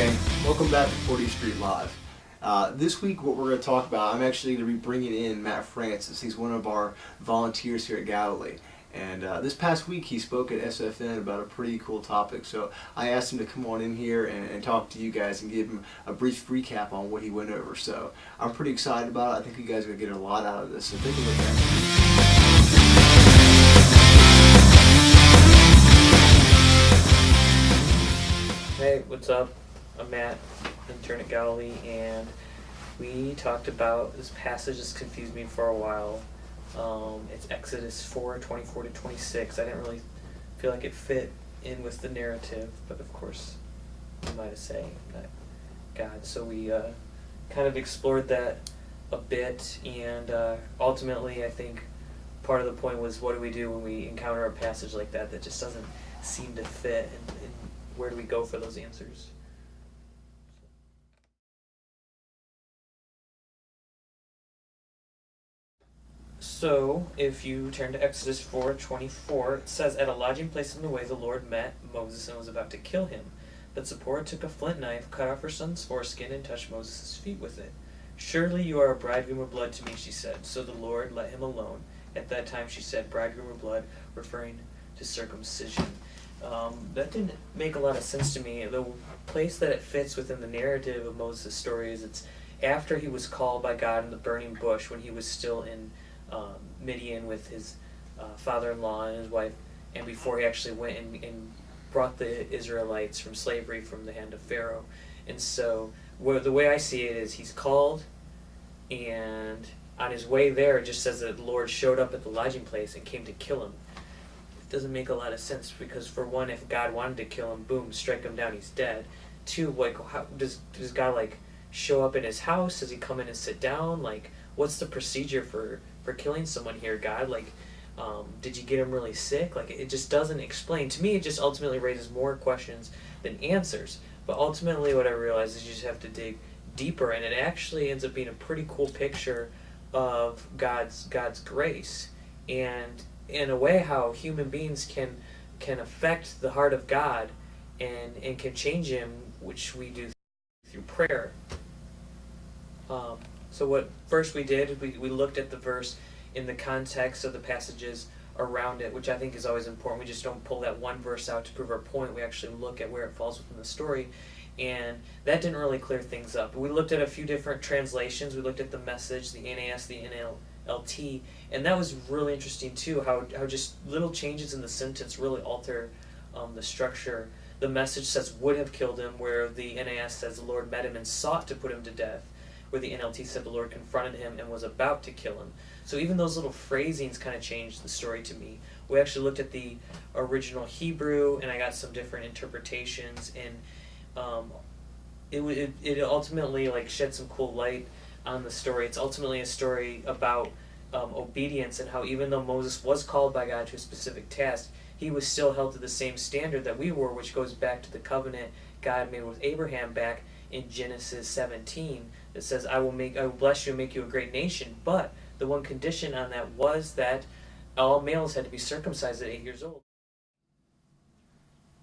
gang, welcome back to 40th Street Live. This week what we're going to talk about, I'm actually going to be bringing in Matt Francis. He's one of our volunteers here at Galilee. And this past week he spoke at SFN about a pretty cool topic. So I asked him to come on in here and talk to you guys and give him a brief recap on what he went over. So I'm pretty excited about it. I think you guys are going to get a lot out of this. So take a look at it. Hey, what's up? I'm Matt, intern at Galilee, and we talked about this passage that's confused me for a while. It's Exodus 4:24-26. I didn't really feel like it fit in with the narrative, but of course, I'm not to say I'm not God. So we kind of explored that a bit, and ultimately, I think part of the point was, what do we do when we encounter a passage like that that just doesn't seem to fit, and where do we go for those answers? So, if you turn to Exodus 4:24, it says, "At a lodging place in the way, the Lord met Moses and was about to kill him. But Zipporah took a flint knife, cut off her son's foreskin, and touched Moses' feet with it. 'Surely you are a bridegroom of blood to me,' she said. So the Lord let him alone. At that time she said, 'bridegroom of blood,' referring to circumcision." That didn't make a lot of sense to me. The place that it fits within the narrative of Moses' story is it's after he was called by God in the burning bush when he was still in Midian with his father-in-law and his wife, and before he actually went and brought the Israelites from slavery from the hand of Pharaoh. And so the way I see it is he's called, and on his way there it just says that the Lord showed up at the lodging place and came to kill him. Doesn't make a lot of sense, because for one, if God wanted to kill him, boom, strike him down, he's dead. Two, like, how does God like show up in his house? Does he come in and sit down? Like, what's the procedure for killing someone here, God? Like, did you get him really sick? Like, it just doesn't explain. To me, it just ultimately raises more questions than answers. But ultimately what I realized is you just have to dig deeper, and it actually ends up being a pretty cool picture of God's grace, and in a way how human beings can affect the heart of God and can change him, which we do through prayer. So what first we did, we looked at the verse in the context of the passages around it, which I think is always important. We just don't pull that one verse out to prove our point. We actually look at where it falls within the story, and that didn't really clear things up. We looked at a few different translations. We looked at the Message, the NAS, the NLT, and that was really interesting too, how just little changes in the sentence really alter the structure. The Message says would have killed him, where the NAS says the Lord met him and sought to put him to death, where the NLT said the Lord confronted him and was about to kill him. So even those little phrasings kind of changed the story to me. We actually looked at the original Hebrew, and I got some different interpretations, and it ultimately like shed some cool light on the story. It's ultimately a story about obedience, and how even though Moses was called by God to a specific task, he was still held to the same standard that we were, which goes back to the covenant God made with Abraham back in Genesis 17. That says, I will bless you and make you a great nation. But the one condition on that was that all males had to be circumcised at 8 years old.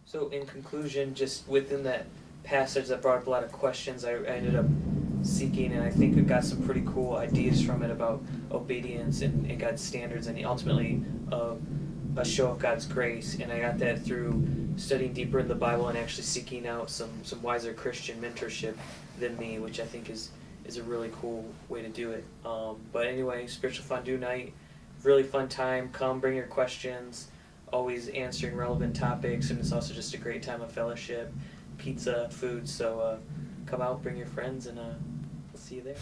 So in conclusion, just within that passage that brought up a lot of questions, I ended up seeking, and I think we got some pretty cool ideas from it about obedience and God's standards, and ultimately a show of God's grace. And I got that through studying deeper in the Bible and actually seeking out some wiser Christian mentorship than me, which I think is a really cool way to do it. But anyway, Spiritual Fondue Night, really fun time. Come, bring your questions, always answering relevant topics, and it's also just a great time of fellowship, pizza, food. So come out, bring your friends, and we'll see you there.